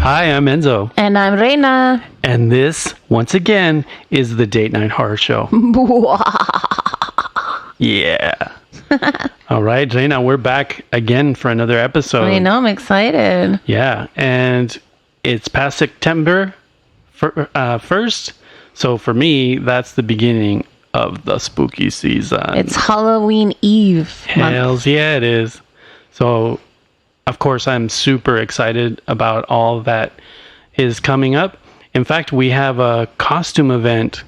Hi, I'm Enzo. And I'm Reina. And this, once again, is the Date Night Horror Show. Yeah. All right, Reina, we're back again for another episode. I know, I'm excited. Yeah, and it's past September 1st. So for me, that's the beginning of the spooky season. It's Halloween Eve. Hells yeah, it is. So, of course, I'm super excited about all that is coming up. In fact, we have a costume event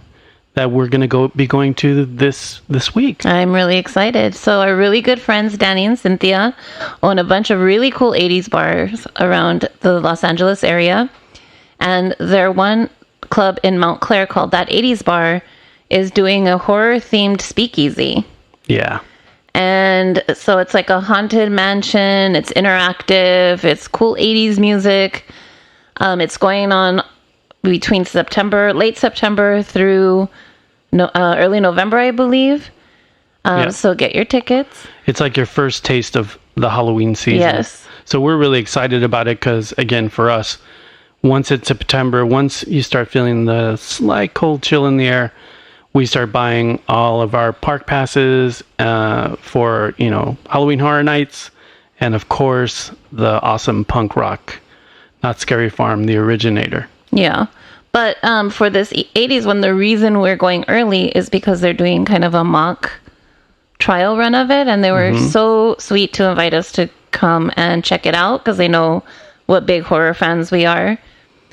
that we're going to be going to this week. I'm really excited. So our really good friends, Danny and Cynthia, own a bunch of really cool 80s bars around the Los Angeles area. And their one club in Mount Clair called That 80s Bar is doing a horror-themed speakeasy. Yeah. And so it's like a haunted mansion. It's interactive. It's cool 80s music. It's going on between late September through early November, I believe. So get your tickets. It's like your first taste of the Halloween season. Yes. So we're really excited about it because, again, for us, once it's September, once you start feeling the slight cold chill in the air, we start buying all of our park passes for, Halloween Horror Nights. And, of course, the awesome punk rock, Not Scary Farm, the originator. Yeah. But for this 80s one, the reason we're going early is because they're doing kind of a mock trial run of it. And they were so sweet to invite us to come and check it out because they know what big horror fans we are.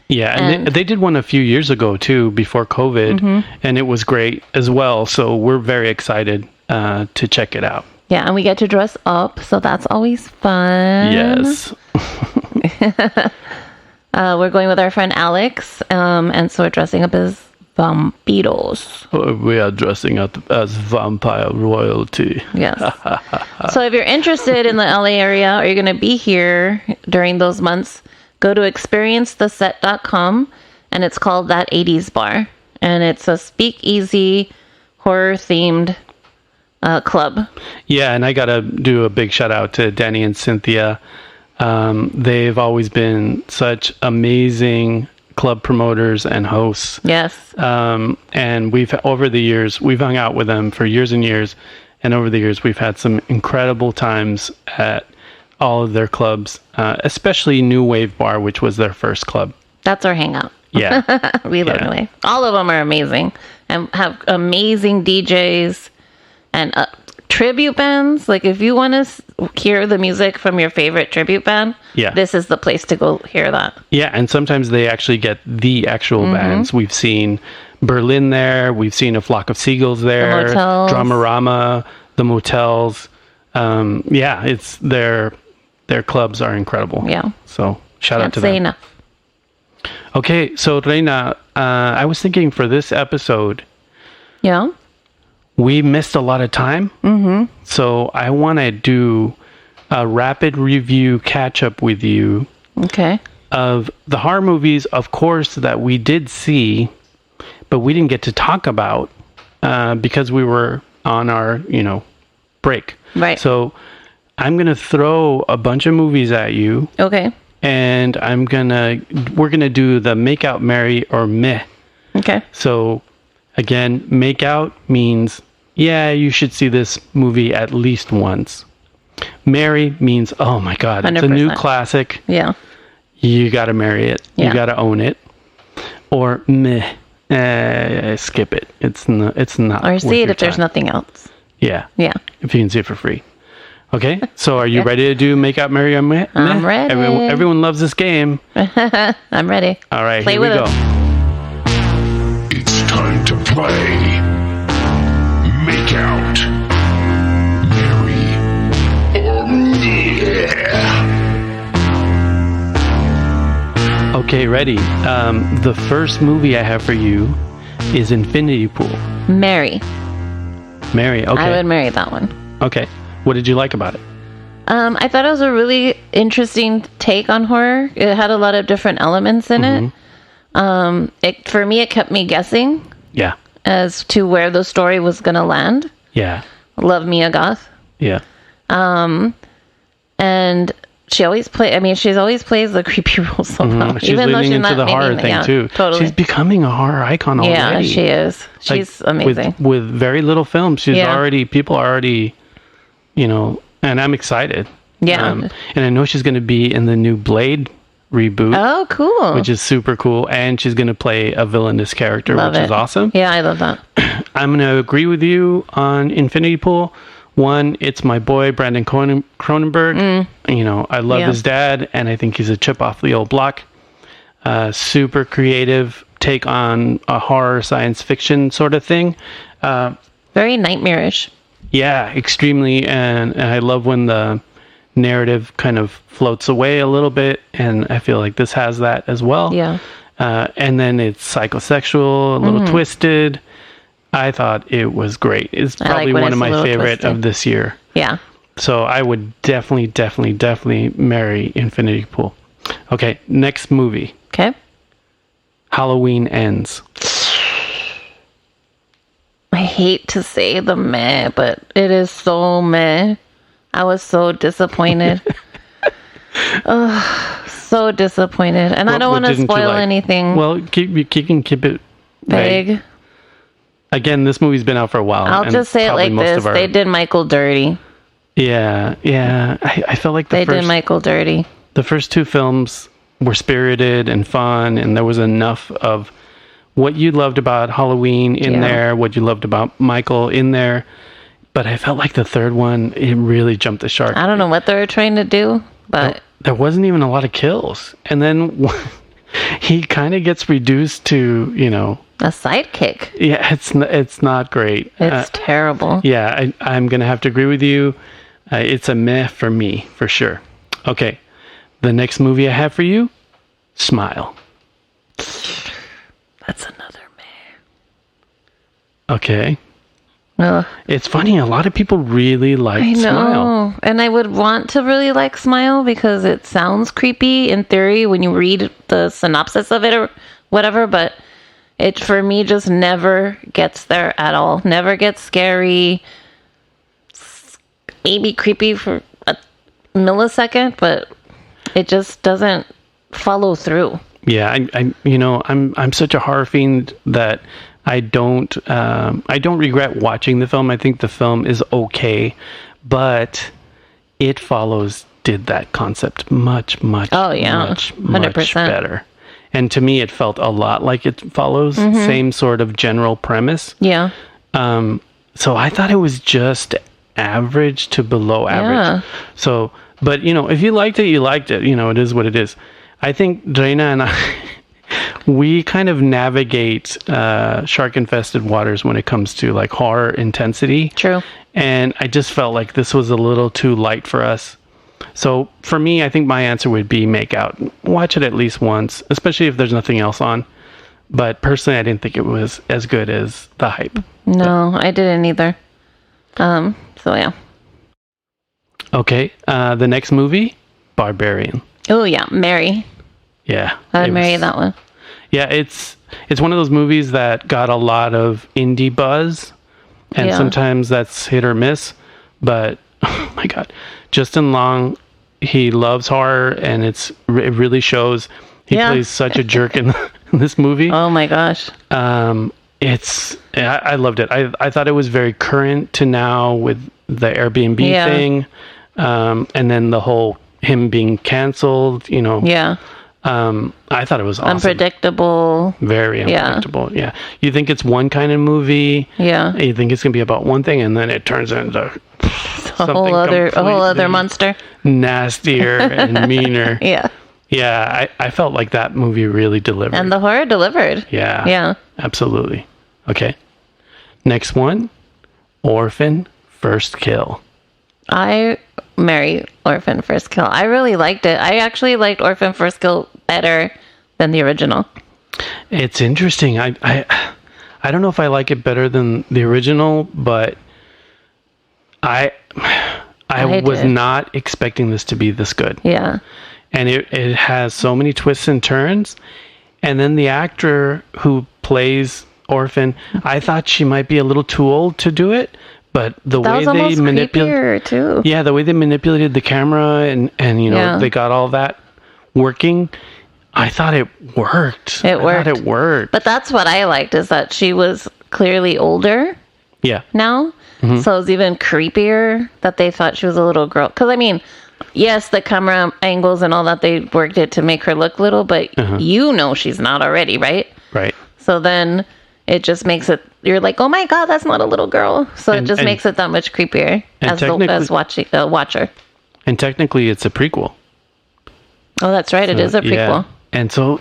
Yeah, and they did one a few years ago, too, before COVID, and it was great as well. So we're very excited to check it out. Yeah, and we get to dress up, so that's always fun. Yes. We're going with our friend Alex, and so we're dressing up as vampiros. We are dressing up as vampire royalty. Yes. So if you're interested in the LA area, or you're going to be here during those months, go to experiencetheset.com, and it's called That 80s Bar. And it's a speakeasy, horror-themed club. Yeah, and I got to do a big shout-out to Danny and Cynthia. They've always been such amazing club promoters and hosts. Yes. And over the years, we've hung out with them for years and years. And over the years, we've had some incredible times at all of their clubs, especially New Wave Bar, which was their first club. That's our hangout. Yeah. We love New Wave. All of them are amazing and have amazing DJs and tribute bands. Like if you want to hear the music from your favorite tribute band, this is the place to go hear that. Yeah, and sometimes they actually get the actual bands. We've seen Berlin there. We've seen A Flock of Seagulls there. The Motels. Dramarama, the Motels. It's their clubs are incredible. Yeah. So shout out to them. Can't say enough. Okay, so Reina, I was thinking for this episode, Yeah. we missed a lot of time. So I want to do a rapid review catch-up with you. Okay. Of the horror movies, of course, that we did see, but we didn't get to talk about because we were on our, break. Right. So I'm going to throw a bunch of movies at you. Okay. And we're going to do the make out, marry, or meh. Okay. So again, make out means, yeah, you should see this movie at least once. Marry means, oh my God, 100%. It's a new classic. Yeah. You got to marry it. Yeah. You got to own it. Or meh, skip it. It's not. Or see it if there's nothing else. Yeah. Yeah. If you can see it for free. Okay, so are you ready to do make out, marry, or meh? I'm ready. Everyone loves this game. I'm ready. All right, Play here we go. It's time to play. Make out, marry, or meh. Okay, ready. The first movie I have for you is Infinity Pool. Marry. Marry, okay. I would marry that one. Okay. What did you like about it? I thought it was a really interesting take on horror. It had a lot of different elements in it. For me, it kept me guessing. Yeah. As to where the story was going to land. Yeah. Love Mia Goth. Yeah. And she always she's always plays the creepy role so well. She's leaning into the horror thing too. Totally. She's becoming a horror icon already. Yeah, she is. She's amazing. With very little films, people are already, and I'm excited. Yeah. And I know she's going to be in the new Blade reboot. Oh, cool. Which is super cool. And she's going to play a villainous character, which is awesome. Yeah, I love that. I'm going to agree with you on Infinity Pool. One, it's my boy, Brandon Cronenberg. I love his dad, and I think he's a chip off the old block. Super creative take on a horror science fiction sort of thing. Very nightmarish. Yeah, extremely. And I love when the narrative kind of floats away a little bit, and I feel like this has that as well. Yeah. And then it's psychosexual, a little twisted. I thought it was great. It's probably one of my favorite of this year. Yeah. So I would definitely marry Infinity Pool. Okay, next movie. Okay. Halloween Ends. I hate to say the meh, but it is so meh. I was so disappointed. So disappointed. And I don't want to spoil anything. Well, you can keep it vague. Again, this movie's been out for a while. I'll just say it like this. They did Michael dirty. Yeah. I felt like they did Michael dirty. The first two films were spirited and fun, and there was enough of what you loved about Halloween in there, what you loved about Michael in there. But I felt like the third one, it really jumped the shark. I don't know what they were trying to do, but... There wasn't even a lot of kills. And then he kind of gets reduced to, a sidekick. Yeah, it's not great. It's terrible. Yeah, I'm going to have to agree with you. It's a meh for me, for sure. Okay, the next movie I have for you, Smile. That's another meh. Okay. It's funny, a lot of people really like Smile. And I would want to really like Smile because it sounds creepy in theory when you read the synopsis of it or whatever, but it for me just never gets there at all. Never gets scary. Maybe creepy for a millisecond, but it just doesn't follow through. Yeah, I'm such a horror fiend that I don't regret watching the film. I think the film is okay, but It Follows did that concept much 100% better. And to me, it felt a lot like It Follows, same sort of general premise. Yeah. So I thought it was just average to below average. Yeah. So, but if you liked it, you liked it. It is what it is. I think Drena and I, we kind of navigate shark-infested waters when it comes to like horror intensity. True. And I just felt like this was a little too light for us. So for me, I think my answer would be Make Out. Watch it at least once, especially if there's nothing else on. But personally, I didn't think it was as good as the hype. No, I didn't either. So yeah. Okay, the next movie, Barbarian. Oh yeah, Mary. Yeah, I'd marry that one. Yeah, it's one of those movies that got a lot of indie buzz, and sometimes that's hit or miss. But oh my God, Justin Long, he loves horror, and it really shows. He plays such a jerk in this movie. Oh my gosh. I loved it. I thought it was very current to now with the Airbnb thing, and then the whole him being canceled. Yeah. I thought it was awesome. Unpredictable. Very unpredictable. Yeah. You think it's one kind of movie. Yeah. You think it's gonna be about one thing, and then it turns into a whole other monster. Nastier and meaner. Yeah. Yeah. I felt like that movie really delivered. And the horror delivered. Yeah. Yeah. Absolutely. Okay. Next one, Orphan First Kill. I marry Orphan First Kill. I really liked it. I actually liked Orphan First Kill better than the original. It's interesting. I don't know if I like it better than the original, but I was not expecting this to be this good. Yeah. And it has so many twists and turns. And then the actor who plays Orphan, I thought she might be a little too old to do it, But the That way was they almost creepier too. yeah, the way they manipulated the camera and you know, Yeah. they got all that working, I thought it worked. It worked. I thought it worked. But that's what I liked, is that she was clearly older yeah. now. Mm-hmm. So it was even creepier that they thought she was a little girl. Because, I mean, yes, the camera angles and all that, they worked it to make her look little, but you know she's not already, right? Right. So then it just makes it, you're like, oh my God, that's not a little girl. So it just makes it that much creepier as watcher. And technically it's a prequel. Oh, that's right. It is a prequel. Yeah. And so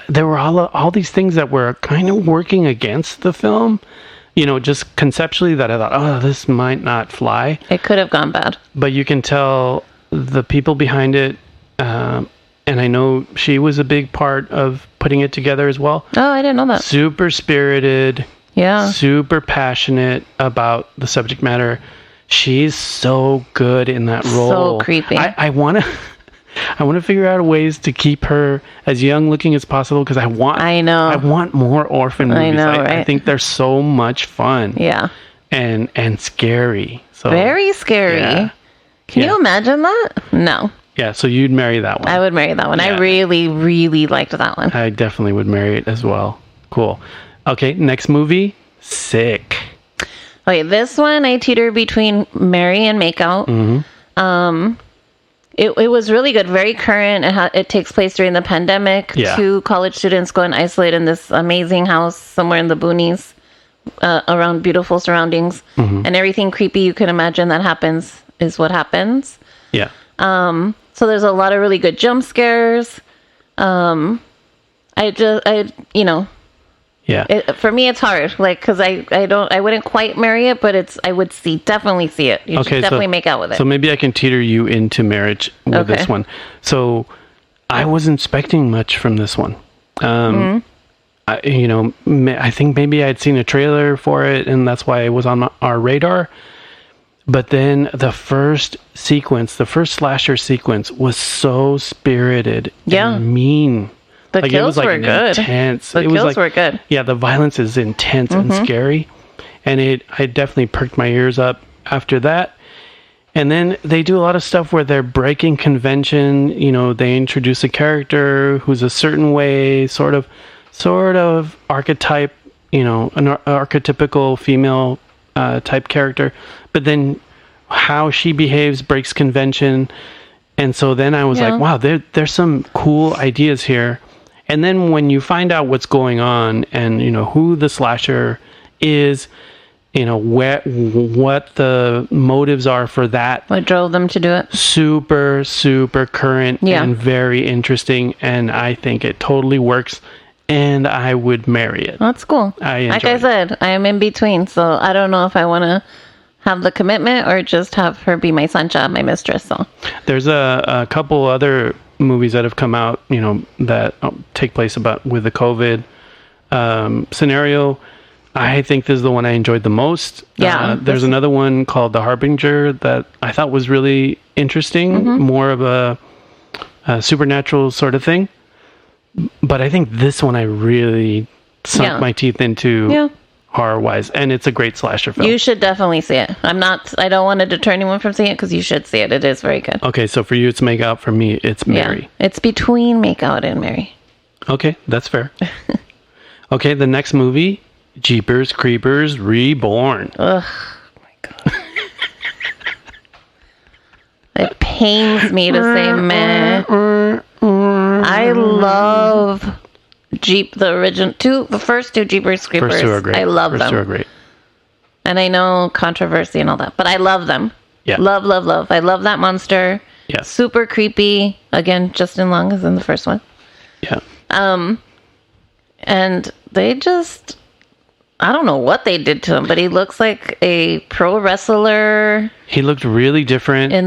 there were all these things that were kind of working against the film, you know, just conceptually, that I thought, oh, this might not fly. It could have gone bad. But you can tell the people behind it, and I know she was a big part of putting it together as well. Oh, I didn't know that. Super spirited. Yeah. Super passionate about the subject matter. She's so good in that role. So creepy. I want to figure out ways to keep her as young looking as possible, because I want more orphan movies. I know, right? I think they're so much fun. Yeah. And scary. So Very scary. yeah. Can you imagine that? No. Yeah, so you'd marry that one. I would marry that one. Yeah. I really, really liked that one. I definitely would marry it as well. Cool. Okay, next movie, Sick. Okay, this one I teeter between marry and make out. Mm-hmm. It was really good, very current. It takes place during the pandemic. Yeah. 2 college students go and isolate in this amazing house somewhere in the boonies, around beautiful surroundings, and everything creepy you can imagine that happens is what happens. Yeah. So there's a lot of really good jump scares. Yeah. For me, it's hard, like, because I wouldn't quite marry it, but I would definitely see it. You should definitely make out with it. So maybe I can teeter you into marriage with this one. So I wasn't expecting much from this one. I think maybe I'd seen a trailer for it, and that's why it was on our radar. But then the first slasher sequence was so spirited and mean. The kills were good. Intense. The kills were good. Yeah, the violence is intense and scary. And I definitely perked my ears up after that. And then they do a lot of stuff where they're breaking convention. You know, they introduce a character who's a certain way, sort of archetype, you know, an archetypical female type character. But then how she behaves breaks convention. And so then I was like, wow, there's some cool ideas here. And then when you find out what's going on and, you know, who the slasher is, you know, what the motives are for that. What drove them to do it? Super, super current and very interesting. And I think it totally works. And I would marry it. That's cool. Like I said, I am in between. So I don't know if I want to have the commitment or just have her be my sancha, my mistress. So there's a couple other movies that have come out, you know, that take place with the COVID scenario. I think this is the one I enjoyed the most. Yeah. There's another one called The Harbinger that I thought was really interesting, more of a supernatural sort of thing. But I think this one I really sunk my teeth into horror-wise, and it's a great slasher film. You should definitely see it. I don't want to deter anyone from seeing it because you should see it. It is very good. Okay, so for you it's make out, for me it's marry. Yeah, it's between make out and marry. Okay, that's fair. Okay, the next movie, Jeepers Creepers Reborn. Ugh, my God. It pains me to say meh. I love the first 2 Jeepers Creepers. First 2 are great. I love them. First 2 are great. And I know controversy and all that, but I love them. Yeah. Love, love, love. I love that monster. Yes. Super creepy. Again, just as long as in the first one. Yeah. And they just, I don't know what they did to him, but he looks like a pro wrestler. He looked really different. I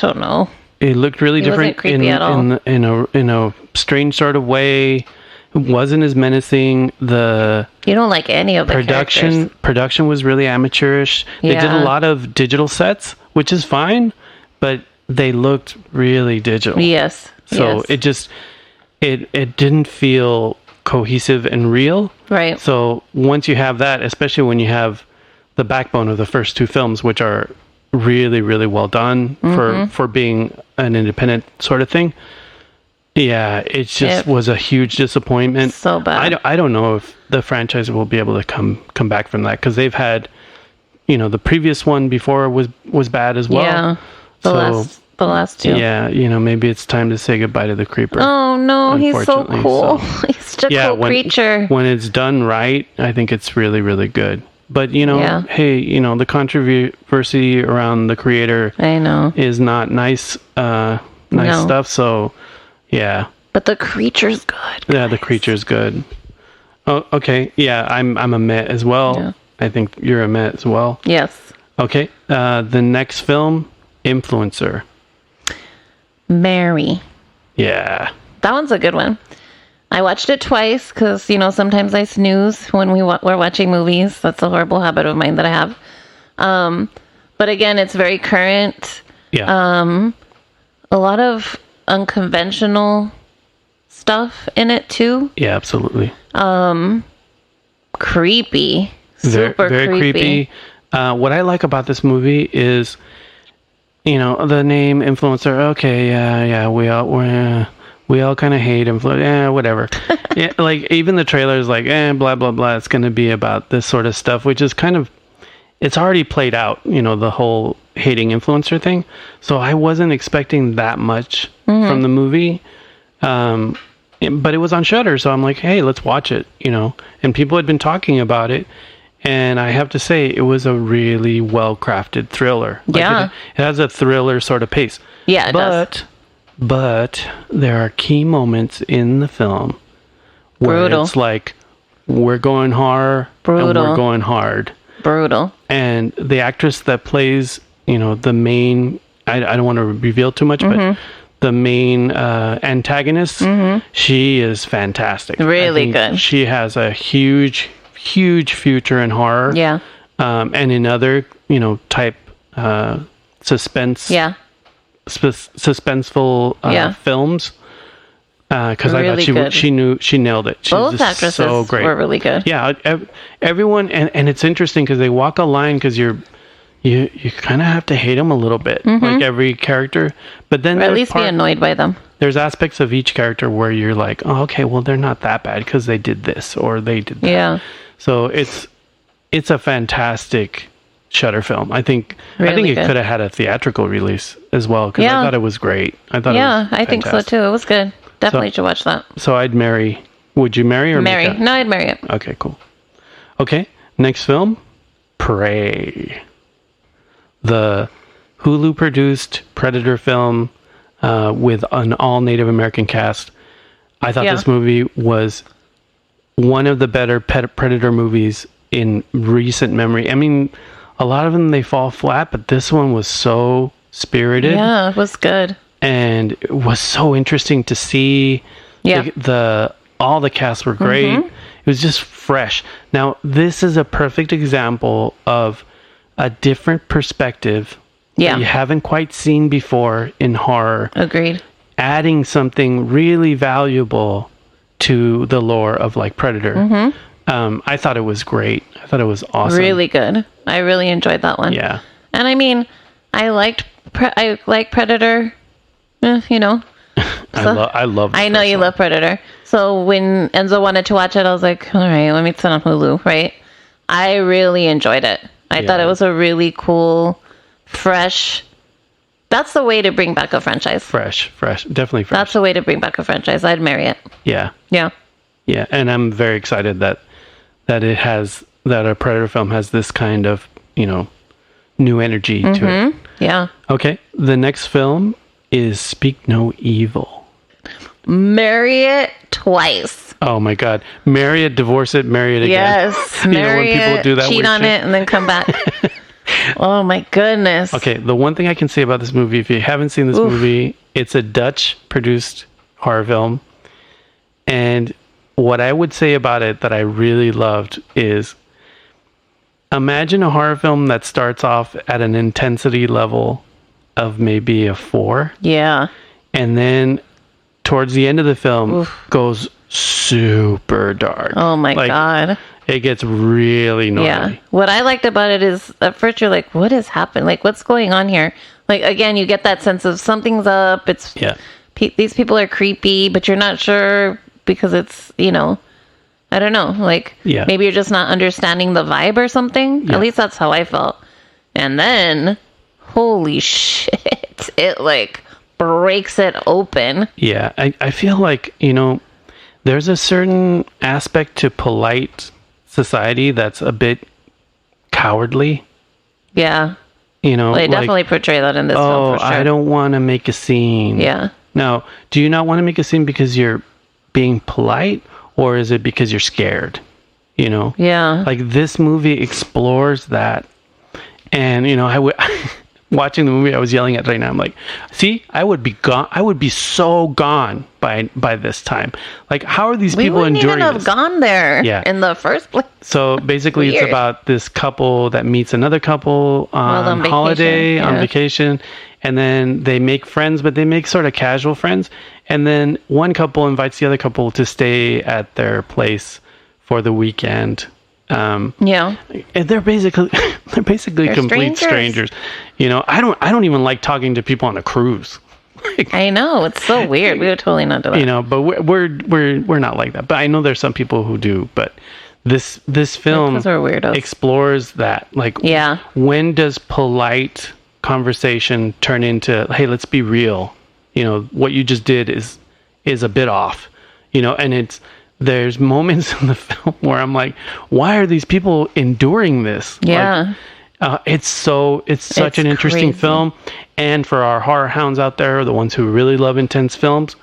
don't know. It looked really different creepy at all. in a strange sort of way. It wasn't as menacing. You don't like any of the characters. Production was really amateurish. They did a lot of digital sets, which is fine, but they looked really digital. Yes. So it just it didn't feel cohesive and real. Right. So once you have that, especially when you have the backbone of the first two films, which are really, really well done for being an independent sort of thing. Yeah, it just was a huge disappointment. So bad. I don't know if the franchise will be able to come back from that, because they've had, the previous one before was bad as well. Yeah, the last two. Yeah, maybe it's time to say goodbye to the Creeper. Oh no, he's so cool. So, He's such a cool creature. When it's done right, I think it's really, really good. But hey, the controversy around the creator, I know, is not nice stuff. So yeah. But the creature's good. Guys. Yeah, the creature's good. Oh, okay. Yeah, I'm a Met as well. Yeah. I think you're a Met as well. Yes. Okay. The next film, Influencer. Mary. Yeah. That one's a good one. I watched it twice because, sometimes I snooze when we're watching movies. That's a horrible habit of mine that I have. But again, it's very current. Yeah. A lot of unconventional stuff in it too. Yeah, absolutely. Creepy. Super very creepy. What I like about this movie is, the name Influencer. Okay, yeah, we all kind of hate influence. Whatever. Yeah, like even the trailer is like, blah blah blah. It's going to be about this sort of stuff, which is kind of, it's already played out. The whole hating influencer thing. So I wasn't expecting that much from the movie. But it was on Shudder, so I'm like, hey, let's watch it. And people had been talking about it. And I have to say, it was a really well-crafted thriller. Yeah. It has a thriller sort of pace. Yeah, it does. But there are key moments in the film where it's like, we're going horror and we're going hard. Brutal. And the actress that plays, the main, I don't want to reveal too much, but the main antagonist, she is fantastic. Really good. She has a huge future in horror. Yeah. And in other, type suspense. Yeah. Suspenseful films. Because really I thought she nailed it. She's both actresses so great. were really good. Yeah, everyone, and it's interesting because they walk a line because you kind of have to hate them a little bit, like every character. But then or at least be annoyed by them. There's aspects of each character where you're like, oh, okay, well they're not that bad because they did this or they did that. Yeah. So it's a fantastic Shudder film. I think it could have had a theatrical release as well because I thought it was great. I thought it was fantastic. I think so too. It was good. Definitely should watch that. So I'd marry. Would you marry or marry? Make No, I'd marry it. Okay, cool. Okay, next film, Prey. The Hulu produced Predator film with an all Native American cast. I thought this movie was one of the better Predator movies in recent memory. I mean, a lot of them, they fall flat, but this one was so spirited. Yeah, it was good. And it was so interesting to see. Yeah. All the casts were great. It was just fresh. Now, this is a perfect example of a different perspective that you haven't quite seen before in horror. Agreed. Adding something really valuable to the lore of like Predator. I thought it was great. I thought it was awesome. Really good. I really enjoyed that one. Yeah. And I mean, I like Predator. So, I love. I know you love Predator. So when Enzo wanted to watch it, I was like, all right, let me turn on Hulu. Right. I really enjoyed it. I thought it was a really cool, fresh. That's the way to bring back a franchise. Fresh, definitely fresh. That's the way to bring back a franchise. I'd marry it. Yeah. Yeah. Yeah, and I'm very excited that a Predator film has this kind of, new energy to it. Yeah. Okay, the next film is Speak No Evil. Marry it twice. Oh my God. Marry it, divorce it, marry it again. Yes. Marry it, do that cheat on it, and then come back. Oh my goodness. Okay, the one thing I can say about this movie, if you haven't seen this movie, it's a Dutch produced horror film. And what I would say about it that I really loved is, imagine a horror film that starts off at an intensity level of maybe a 4. Yeah. And then towards the end of the film goes super dark. Oh my God. It gets really gnarly. Yeah. What I liked about it is at first you're like, what has happened? Like, what's going on here? Like, again, you get that sense of something's up. It's these people are creepy, but you're not sure because it's, I don't know. Like, maybe you're just not understanding the vibe or something. Yeah. At least that's how I felt. And then, holy shit, it like breaks it open. Yeah. I feel like, there's a certain aspect to polite society that's a bit cowardly. Yeah. They definitely portray that in this film for sure. I don't want to make a scene. Yeah. Now, do you not want to make a scene because you're being polite, or is it because you're scared? Yeah. Like, this movie explores that. And, watching the movie, I was yelling at right now. I'm like, see, I would be gone. I would be so gone by this time. Like, how are these people enduring this? We wouldn't even have gone there in the first place. So basically, it's about this couple that meets another couple on holiday, on vacation, and then they make friends, but they make sort of casual friends. And then one couple invites the other couple to stay at their place for the weekend. And they're basically complete strangers. I don't even like talking to people on a cruise. I know, it's so weird. We would totally not do that. But we're not like that. But I know there's some people who do. But this film explores that. Like, when does polite conversation turn into, hey, let's be real? What you just did is a bit off. And there's moments in the film where I'm like, why are these people enduring this? Yeah. It's such an interesting film. And for our horror hounds out there, the ones who really love intense films,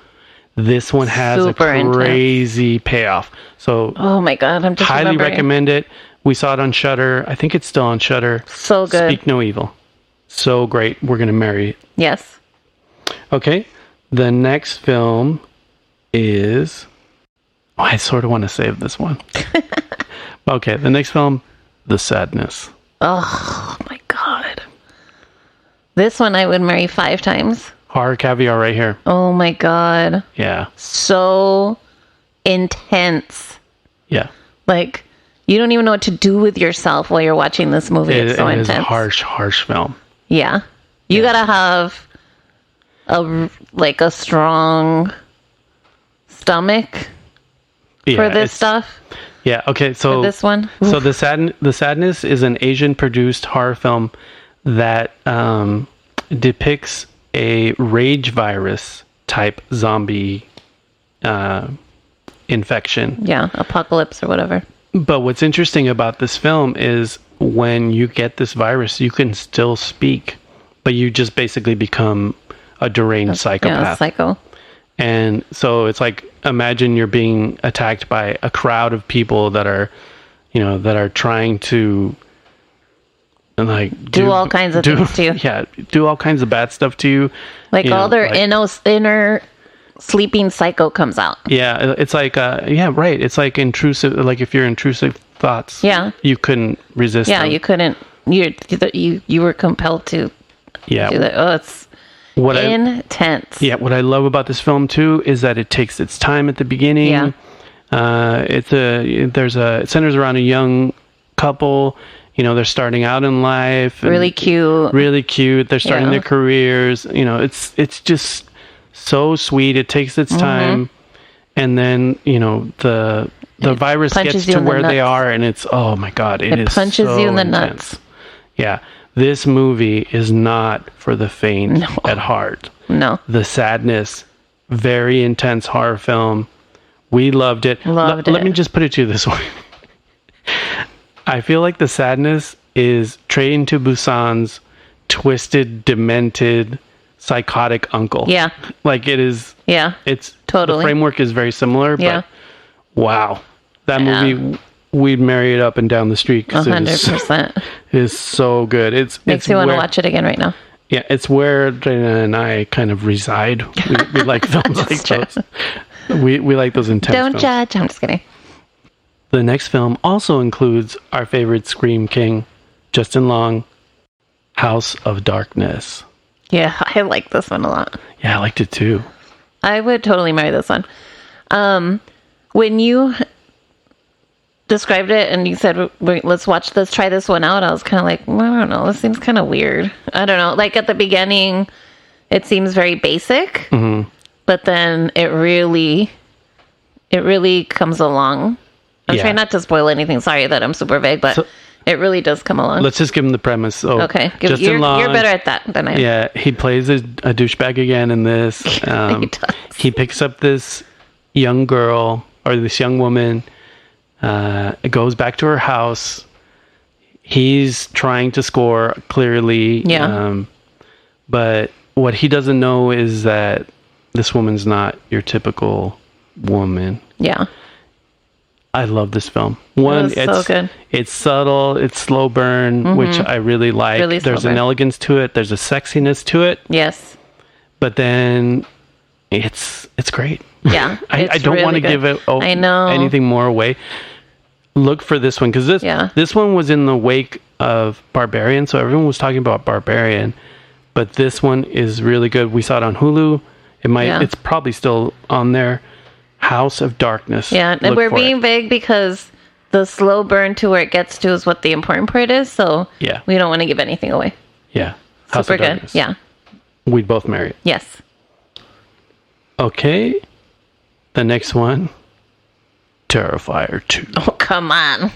this one has a crazy payoff. So, oh my God, I'm just highly recommend it. We saw it on Shudder. I think it's still on Shudder. So good. Speak No Evil. So great. We're gonna marry it. Yes. Okay. The next film is... I sort of want to save this one. Okay, the next film, The Sadness. Oh my God. This one I would marry 5 times. Horror caviar right here. Oh my God. Yeah. So intense. Yeah. Like, you don't even know what to do with yourself while you're watching this movie. It's so intense. It is a harsh film. Yeah. You gotta have a strong stomach for this stuff. Yeah. Okay. So for this one. So the Sadness is an Asian-produced horror film that depicts a rage virus type zombie infection. Yeah, apocalypse or whatever. But what's interesting about this film is when you get this virus, you can still speak, but you just basically become a deranged psychopath. Yeah, psycho. And so it's like, imagine you're being attacked by a crowd of people that are, that are trying to do all kinds of things to you. Yeah, do all kinds of bad stuff to you. Like all their inner sleeping psycho comes out. Yeah, it's like right. It's like intrusive. Like if you're intrusive thoughts. Yeah, you couldn't resist. Yeah, them. you couldn't. You were compelled to. Yeah. Do that. Oh, it's intense. What I love about this film too is that it takes its time at the beginning. Yeah. It centers around a young couple. They're starting out in life. Really cute. They're starting their careers. It's just so sweet. It takes its time, and then the virus gets to where they are, and it's, oh my God, it punches so you in the nuts. Yeah. This movie is not for the faint at heart. No. The Sadness, very intense horror film. We loved it. Let me just put it to you this way. I feel like The Sadness is Train to Busan's twisted, demented, psychotic uncle. Yeah. Like it is. Yeah. It's totally. The framework is very similar, but wow. That movie, we'd marry it up and down the street. 100%. It is so good. Makes you want to watch it again right now. Yeah, it's where Dana and I kind of reside. We like films like those. We like those intense films. Don't judge. I'm just kidding. The next film also includes our favorite Scream King, Justin Long, House of Darkness. Yeah, I like this one a lot. Yeah, I liked it too. I would totally marry this one. When you described it and you said, let's try this one out, I was kind of like, well, I don't know, this seems kind of weird. I don't know. Like at the beginning, it seems very basic, but then it really comes along. I'm trying not to spoil anything. Sorry that I'm super vague, but it really does come along. Let's just give him the premise. So, okay. You're better at that than I am. Yeah, he plays a douchebag again in this. He does. He picks up this young girl or this young woman. It goes back to her house. He's trying to score clearly. Yeah. But what he doesn't know is that this woman's not your typical woman. Yeah. I love this film. So good. It's subtle. It's slow burn, which I really like. Really there's slow an burn. elegance to it. There's a sexiness to it. Yes. But then it's great. Yeah. I don't want to give it I know. anything more away. Look for this one because this one was in the wake of Barbarian, so everyone was talking about Barbarian. But this one is really good. We saw it on Hulu. It's probably still on there. House of Darkness. Yeah, and we're being vague because the slow burn to where it gets to is what the important part is. So we don't want to give anything away. Yeah. House Super of Darkness. good. Yeah. We'd both marry it. Yes. Okay. The next one. Terrifier 2. Oh, come on.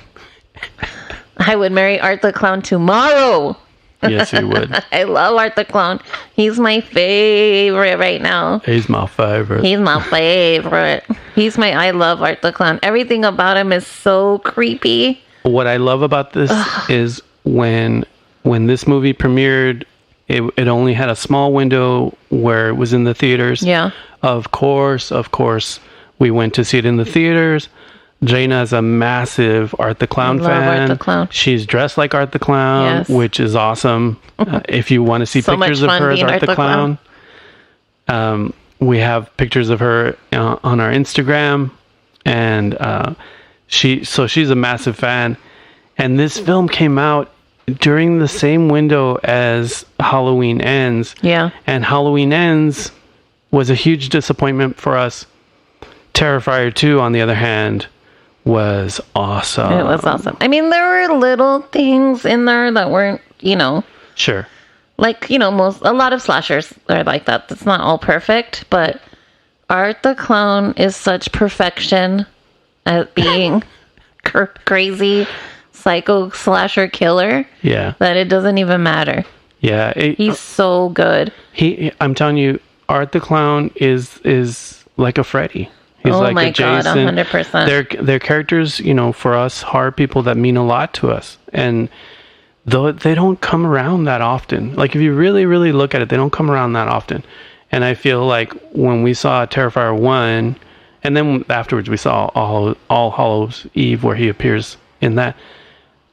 I would marry Art the Clown tomorrow. Yes, you would. I love Art the Clown. He's my favorite right now. He's my favorite. He's my favorite. I love Art the Clown. Everything about him is so creepy. What I love about this is when this movie premiered, it only had a small window where it was in the theaters. Yeah. Of course, we went to see it in the theaters. Jaina is a massive Art the Clown fan. Art the Clown. She's dressed like Art the Clown, Yes. which is awesome. If you want to see So much pictures of fun her as being Art the Clown, we have pictures of her on our Instagram, and she's a massive fan. And this film came out during the same window as Halloween Ends. Yeah. And Halloween Ends was a huge disappointment for us. Terrifier 2, on the other hand, was awesome. It was awesome. I mean, there were little things in there that weren't, Sure. like, a lot of slashers are like that. It's not all perfect, but Art the Clown is such perfection at being crazy psycho slasher killer. Yeah. That it doesn't even matter. Yeah. He's so good. I'm telling you, Art the Clown is like a Freddy. He's like my a Jason. God, 100%. They're characters, for us horror people that mean a lot to us. And though they don't come around that often. Like if you really, really look at it, they don't come around that often. And I feel like when we saw Terrifier 1, and then afterwards we saw All Hallows Eve where he appears in that,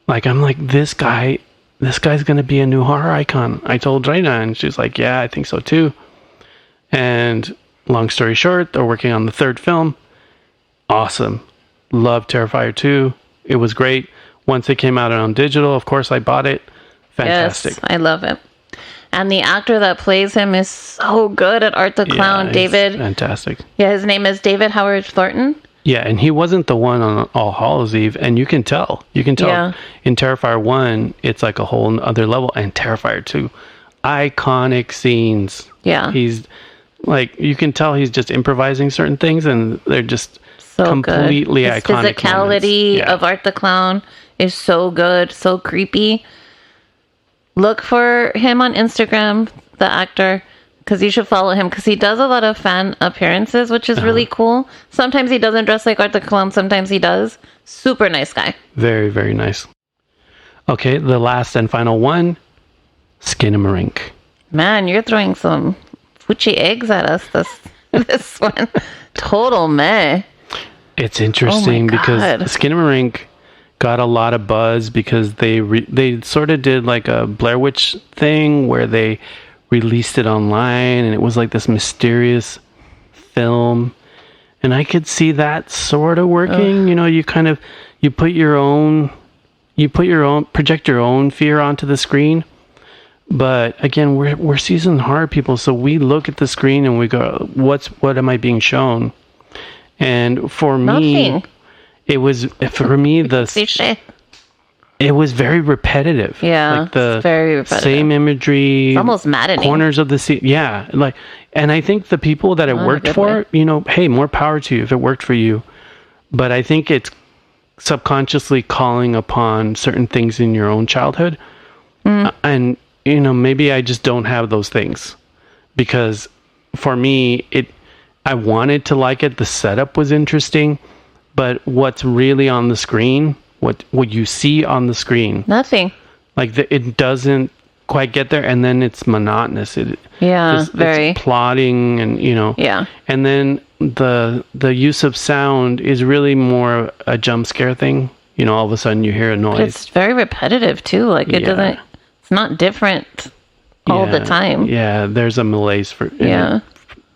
like I'm like, this guy's gonna be a new horror icon. I told Jaina and she's like, yeah, I think so too. And long story short, they're working on the third film. Awesome. Love Terrifier 2. It was great. Once it came out on digital, of course, I bought it. Fantastic. Yes, I love it. And the actor that plays him is so good at Art the Clown, he's David. Fantastic. Yeah, his name is David Howard Thornton. Yeah, and he wasn't the one on All Hallows Eve, and you can tell. Yeah. In Terrifier 1, it's like a whole other level, and Terrifier 2, iconic scenes. Yeah. He's like, you can tell he's just improvising certain things, and they're just So completely good. His iconic physicality moments. Yeah. of Art the Clown is so good, so creepy. Look for him on Instagram, the actor, because you should follow him because he does a lot of fan appearances, which is really cool. Sometimes he doesn't dress like Art the Clown, sometimes he does. Super nice guy. Very, very nice. Okay, the last and final one, Skinamarink. Man, you're throwing some Fuchi eggs at us this one. Total meh. It's interesting because God. Skinamarink got a lot of buzz because they sort of did like a Blair Witch thing where they released it online and it was like this mysterious film, and I could see that sort of working. You project your own fear onto the screen. But again, we're seasoned horror people, so we look at the screen and we go, what am I being shown? And for me, Nothing. it was, for me, Cliche. it was very repetitive. Yeah, like the it's very repetitive. same imagery. It's almost maddening. Corners of the scene. Yeah, like, and I think the people that it worked for, hey, more power to you if it worked for you. But I think it's subconsciously calling upon certain things in your own childhood. And, maybe I just don't have those things. Because for me, I wanted to like it. The setup was interesting. But what's really on the screen, what you see on the screen, Nothing. like it doesn't quite get there, and then it's monotonous. Very. It's plotting, and Yeah. and then the use of sound is really more a jump scare thing. All of a sudden you hear a noise. It's very repetitive too. Like it doesn't. It's not different all the time. Yeah, there's a malaise in it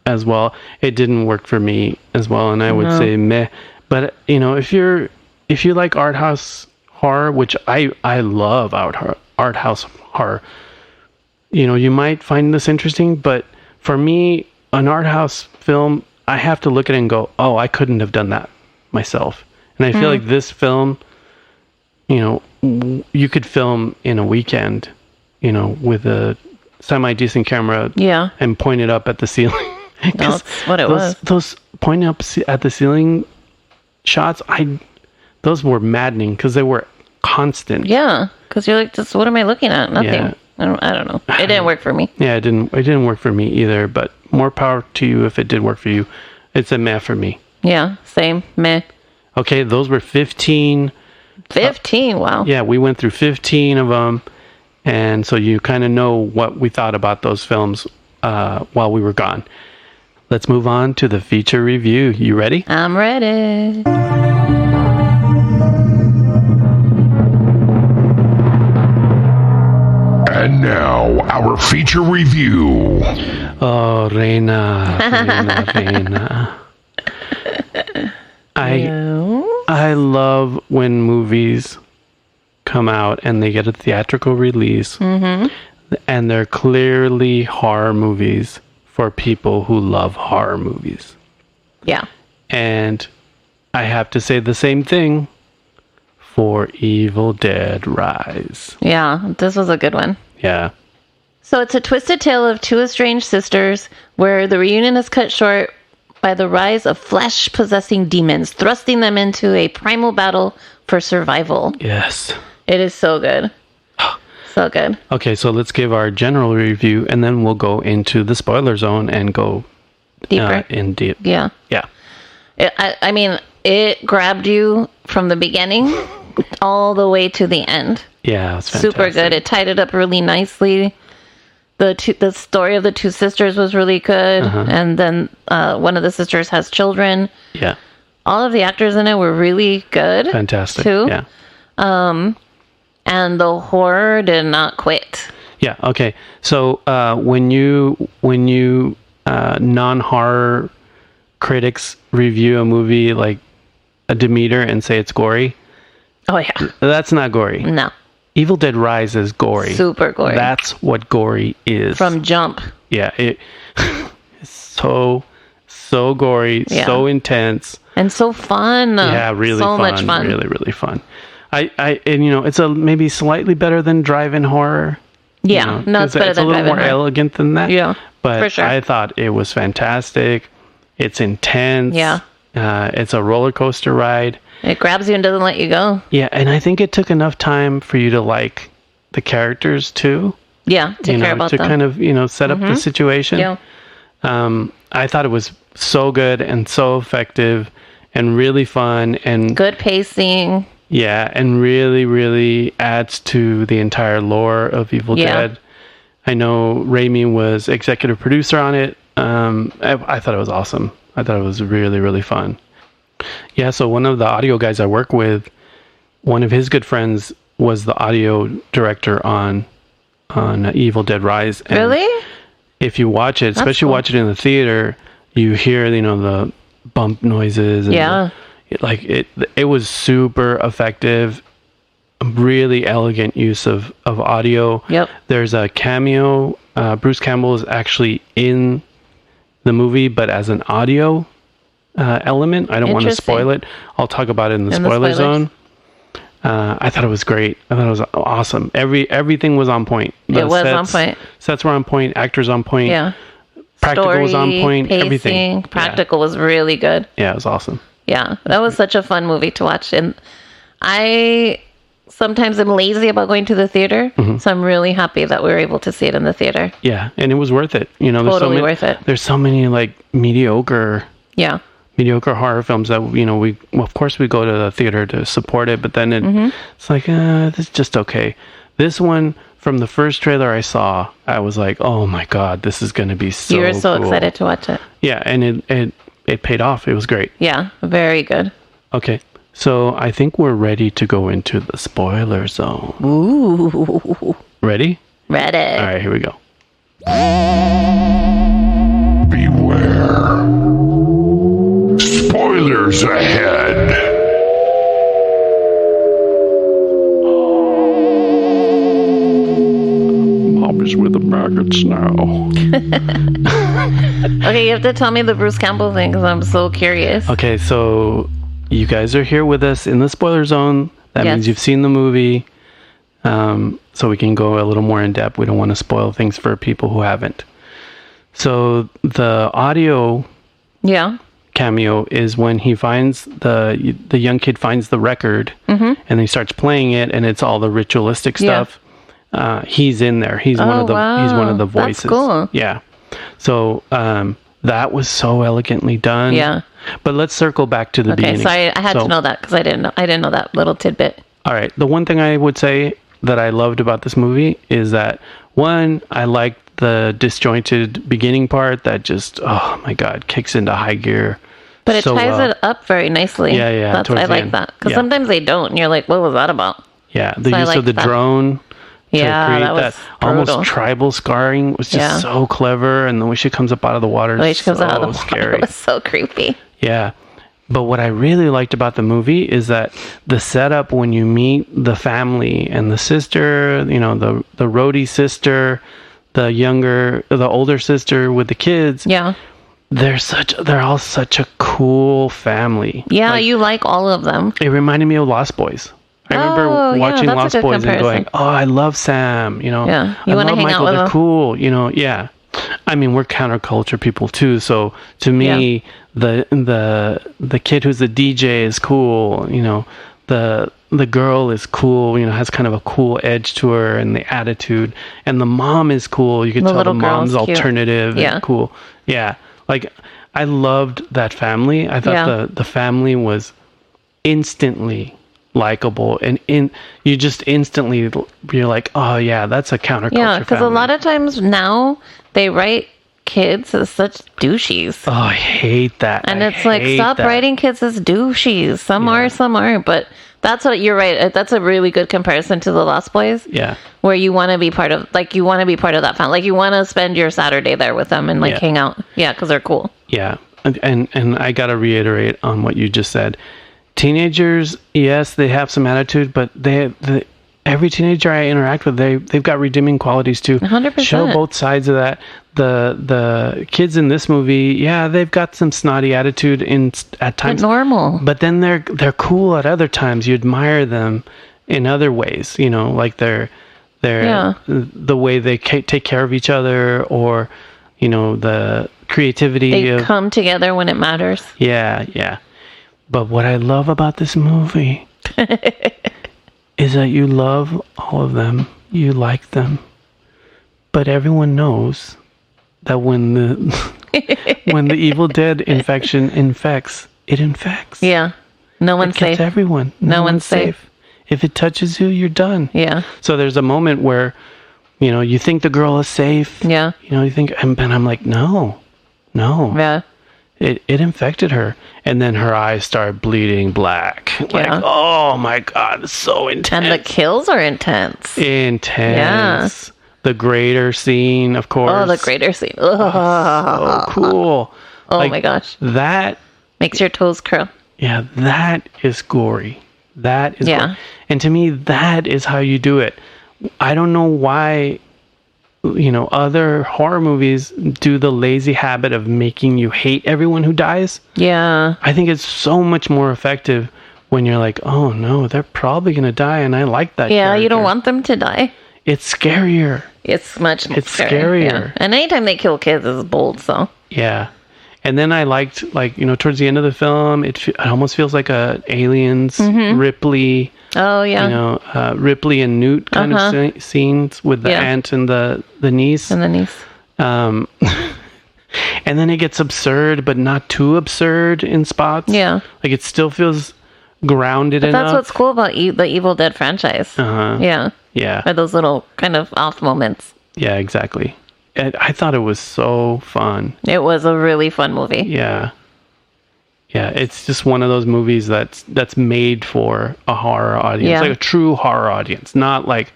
as well. It didn't work for me as well, and I would say meh. But if you like art house horror, which I love art house horror, you might find this interesting. But for me, an art house film, I have to look at it and go, oh, I couldn't have done that myself. And I feel like this film, you could film in a weekend, with a semi-decent camera, and point it up at the ceiling. That's what it was. Those pointing up at the ceiling shots, those were maddening because they were constant. Yeah, because you're like, just what am I looking at? Nothing. Yeah. I don't know. It didn't work for me. Yeah, it didn't work for me either. But more power to you if it did work for you. It's a meh for me. Yeah, same. Meh. Okay, those were 15. 15. Wow. Yeah, we went through 15 of them, and so you kind of know what we thought about those films while we were gone. Let's move on to the feature review. You ready? I'm ready. And now, our feature review. Oh, Reina. I love when movies come out and they get a theatrical release, and they're clearly horror movies for people who love horror movies. Yeah. And I have to say the same thing for Evil Dead Rise. Yeah, this was a good one. Yeah. So it's a twisted tale of two estranged sisters where the reunion is cut short by the rise of flesh-possessing demons, thrusting them into a primal battle for survival. Yes. It is so good. So good. Okay, so let's give our general review, and then we'll go into the spoiler zone and go Deeper. in deep. Yeah. Yeah. I mean, it grabbed you from the beginning all the way to the end. Yeah, it's fantastic. Super good. It tied it up really nicely. The story of the two sisters was really good. And then one of the sisters has children. Yeah. All of the actors in it were really good. Fantastic. Too. Yeah. And the horror did not quit. Yeah. Okay. So when you non-horror critics review a movie like a Demeter and say it's gory, Oh, yeah. that's not gory. No. Evil Dead Rise is gory. Super gory. That's what gory is. From jump. Yeah. It's so gory, Yeah. so intense. And so fun. Yeah, really so fun. much fun. Really, really fun. And it's a maybe slightly better than drive-in horror. Yeah. No, it's better it's than a little more driving horror. elegant than that. Yeah, But for sure. I thought it was fantastic. It's intense. Yeah. It's a roller coaster ride. It grabs you and doesn't let you go. Yeah, and I think it took enough time for you to like the characters too. Yeah, to care about to them. kind of set up the situation. Yeah. I thought it was so good and so effective and really fun and Good pacing. yeah, and really, really adds to the entire lore of Evil Yeah. Dead. I know Raimi was executive producer on it. I thought it was awesome. I thought it was really, really fun. Yeah, so one of the audio guys I work with, one of his good friends was the audio director on Evil Dead Rise. And Really? if you watch it, especially cool. watch it in the theater, you hear the bump noises. And Yeah. it was super effective. Really elegant use of audio. Yep. There's a cameo. Bruce Campbell is actually in the movie, but as an audio element. I don't want to Interesting. spoil it. I'll talk about it in the spoiler spoilers. zone. I thought it was great. I thought it was awesome. Everything was on point. It was on point. Sets were on point. Actors on point. Yeah. Practical was on point. Pacing, Everything. practical was really good. Yeah, it was awesome. Yeah, that was such a fun movie to watch. And I sometimes am lazy about going to the theater, so I'm really happy that we were able to see it in the theater. Yeah, and it was worth it. You know, Totally worth it. There's so many like mediocre Yeah. horror films that we of course we go to the theater to support it, but then it's like this is just okay. This one, from the first trailer I saw, I was like, oh my god, this is going to be so You were so cool. excited to watch it. Yeah, and it paid off. It was great. Yeah, very good. Okay, so I think we're ready to go into the spoiler zone. Ooh. Ready? Ready. All right, here we go. Beware. Spoilers ahead. Mom is with the maggots now. Okay, you have to tell me the Bruce Campbell thing because I'm so curious. Okay, so you guys are here with us in the spoiler zone. That Yes. means you've seen the movie. So we can go a little more in depth. We don't want to spoil things for people who haven't. So the audio Yeah. cameo is when he finds the young kid finds the record and he starts playing it, and it's all the ritualistic Yeah. stuff. He's in there. He's one of the That's voices. cool. Yeah. So that was so elegantly done. Yeah. But let's circle back to the Okay, beginning. sorry, I had to know that because I didn't know that little tidbit. All right. The one thing I would say that I loved about this movie is that, one, I liked the disjointed beginning part that just, oh my God, kicks into high gear. But it so ties well. it up very nicely. Yeah, yeah, That's, towards I the like end. that because Yeah. sometimes they don't, and you're like, "What was that about?" Yeah. The So I use of liked the that. drone to Yeah, create that was that brutal. almost tribal scarring was just Yeah. so clever. And the way she comes up out of the water The way is she comes so out of the water scary. was so creepy. Yeah. But what I really liked about the movie is that the setup when you meet the family and the sister, the roadie sister, the older sister with the kids, Yeah, they're all such a cool family. yeah, Like, you like all of them. it reminded me of Lost Boys. I remember Oh, yeah, watching that's a Lost good Boys and comparison. going, "Oh, I love Sam." Yeah, you I wanna love hang out Michael. with They're them. cool. Yeah. I mean, we're counterculture people too. So to me, the kid who's the DJ is cool. The girl is cool. Has kind of a cool edge to her and the attitude. And the mom is cool. You could The tell little the mom's girl's cute. alternative Yeah. and cool. Yeah, like I loved that family. I thought Yeah. the family was instantly likable, and you just instantly you're like, oh yeah, that's a counterculture. Yeah, because a family. lot of times now they write kids as such douchies. Oh, I hate that. And I it's like, hate stop that. writing kids as douchies. Some are, some aren't. But that's what you're right. That's a really good comparison to the Lost Boys. Yeah, Where you want to be part of, you want to be part of that family. Like, you want to spend your Saturday there with them and, Yeah. hang out. Yeah, because they're cool. yeah, and I gotta reiterate on what you just said. Teenagers, yes, they have some attitude, but every teenager I interact with, they've got redeeming qualities too. 100%. Show both sides of that. The kids in this movie, yeah, they've got some snotty attitude at times. But normal. But then they're cool at other times. You admire them in other ways, like they're Yeah. the way they take care of each other, or the creativity They of come together when it matters. yeah. But what I love about this movie is that you love all of them, you like them, but everyone knows that when the Evil Dead infection infects, it infects. Yeah. No one's It gets safe. everyone. No one's safe. If it touches you, you're done. Yeah. So there's a moment where, you think the girl is safe. Yeah. You think, and I'm like, no. Yeah. It infected her, and then her eyes start bleeding black. Like, Yeah. oh my God, it's so intense. And the kills are intense. Intense. The grater scene, of course. Oh, the greater scene. Ugh. So cool. Oh my gosh. That, Makes your toes curl. yeah, that is gory. That is Yeah. gory. And to me, that is how you do it. I don't know why other horror movies do the lazy habit of making you hate everyone who dies. Yeah. I think it's so much more effective when you're like, oh no, they're probably going to die, and I like that Yeah, you don't character. want them to die. It's scarier. It's much more It's scary. scarier. Yeah. And anytime they kill kids is bold, so. Yeah. And then I liked, towards the end of the film, it almost feels like a Aliens, Ripley, Oh, yeah. Ripley and Newt kind of scenes with the aunt and the niece. And the niece. And then it gets absurd, but not too absurd in spots. Yeah. Like, it still feels grounded enough. That's what's cool about the Evil Dead franchise. Yeah. Yeah. Are those little kind of off moments. Yeah, exactly. And I thought it was so fun. It was a really fun movie. Yeah. Yeah, it's just one of those movies that's made for a horror audience, like a true horror audience. Not like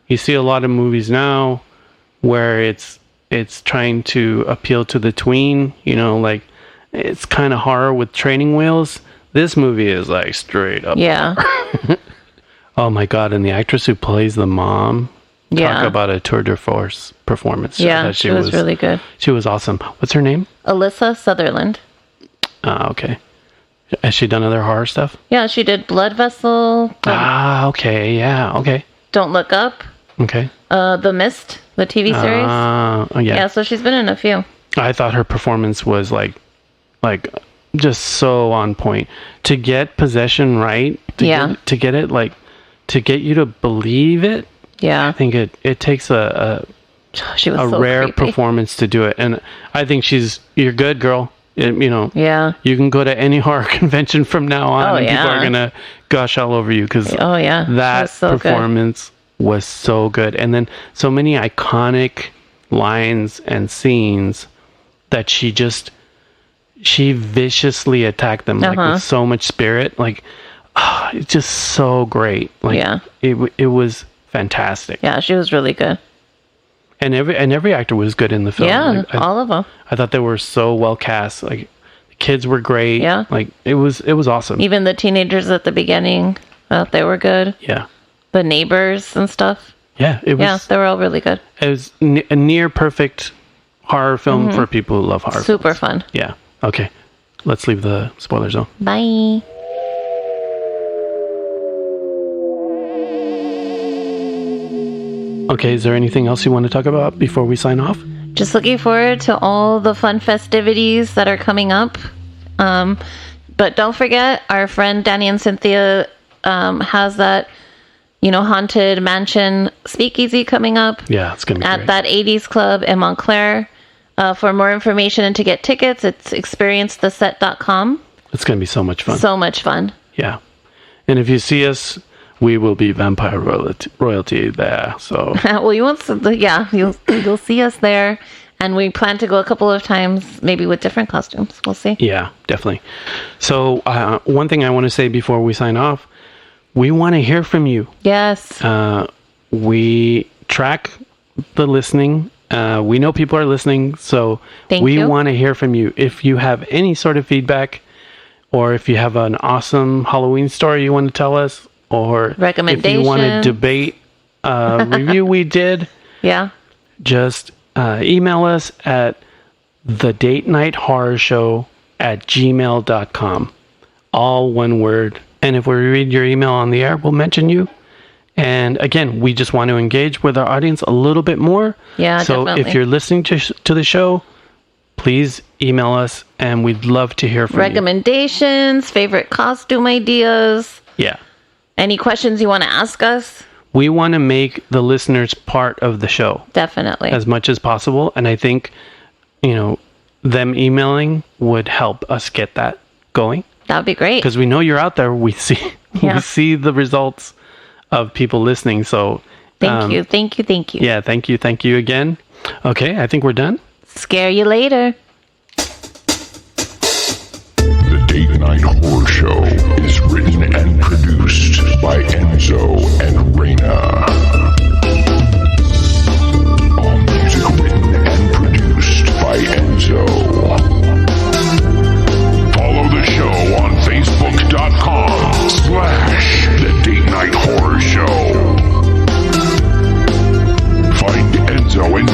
you see a lot of movies now where it's trying to appeal to the tween, like it's kind of horror with training wheels. This movie is like straight up. Yeah. Oh my God, and the actress who plays the mom, talk about a tour de force performance. Yeah, she was really good. She was awesome. What's her name? Alyssa Sutherland. Okay. Has she done other horror stuff? Yeah, she did Blood Vessel. Okay. Yeah. Okay. Don't Look Up. Okay. The Mist, the TV series. Yeah. So she's been in a few. I thought her performance was like just so on point. To get possession right, to get it to get you to believe it. Yeah. I think it takes she was so rare creepy. performance to do it, and I think you're good, girl. Yeah. You can go to any horror convention from now on, and people yeah. are gonna gush all over you because that that so performance was so good, and then so many iconic lines and scenes that she viciously attacked them with so much spirit. It's just so great. It was fantastic. Yeah, she was really good. And every actor was good in the film. Yeah, all of them. I thought they were so well cast. The kids were great. Yeah. It was awesome. Even the teenagers at the beginning, they were good. Yeah. The neighbors and stuff. Yeah, it was. Yeah, they were all really good. It was a near perfect horror film for people who love horror. Super films. fun. Yeah. Okay. Let's leave the spoiler zone. Bye. Okay, is there anything else you want to talk about before we sign off? Just looking forward to all the fun festivities that are coming up. But don't forget, our friend Danny and Cynthia has that, haunted mansion speakeasy coming up. Yeah, it's going to be at great. that 80s club in Montclair. For more information and to get tickets, it's experiencetheset.com. It's going to be so much fun. So much fun. Yeah. And if you see us, we will be vampire royalty there. So Well, you won't. Yeah, you'll see us there, and we plan to go a couple of times, maybe with different costumes. We'll see. yeah, definitely. So one thing I want to say before we sign off, we want to hear from you. Yes. We track the listening. We know people are listening, so Thank we you. want to hear from you. If you have any sort of feedback, or if you have an awesome Halloween story you want to tell us, or if you want to Recommendations. debate a review we did, Yeah. just email us at thedatenighthorrorshow@gmail.com. All one word. And if we read your email on the air, we'll mention you. And again, we just want to engage with our audience a little bit more. Yeah, so definitely. if you're listening to the show, please email us, and we'd love to hear from Recommendations, favorite costume ideas, you. Yeah. any questions you want to ask us. We want to make the listeners part of the show Definitely. as much as possible. And I think, them emailing would help us get that going. That would be great. Because we know you're out there. We see Yeah. we see the results of people listening. So Thank you. Yeah, thank you again. Okay, I think we're done. Scare you later. The Date Night Horror Show is written and produced by Enzo and Reina. All music written and produced by Enzo. Follow the show on Facebook.com/The Date Night Horror Show. Find Enzo and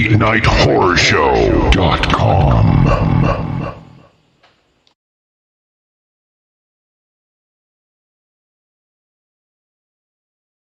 thedatenighthorrorshow.com.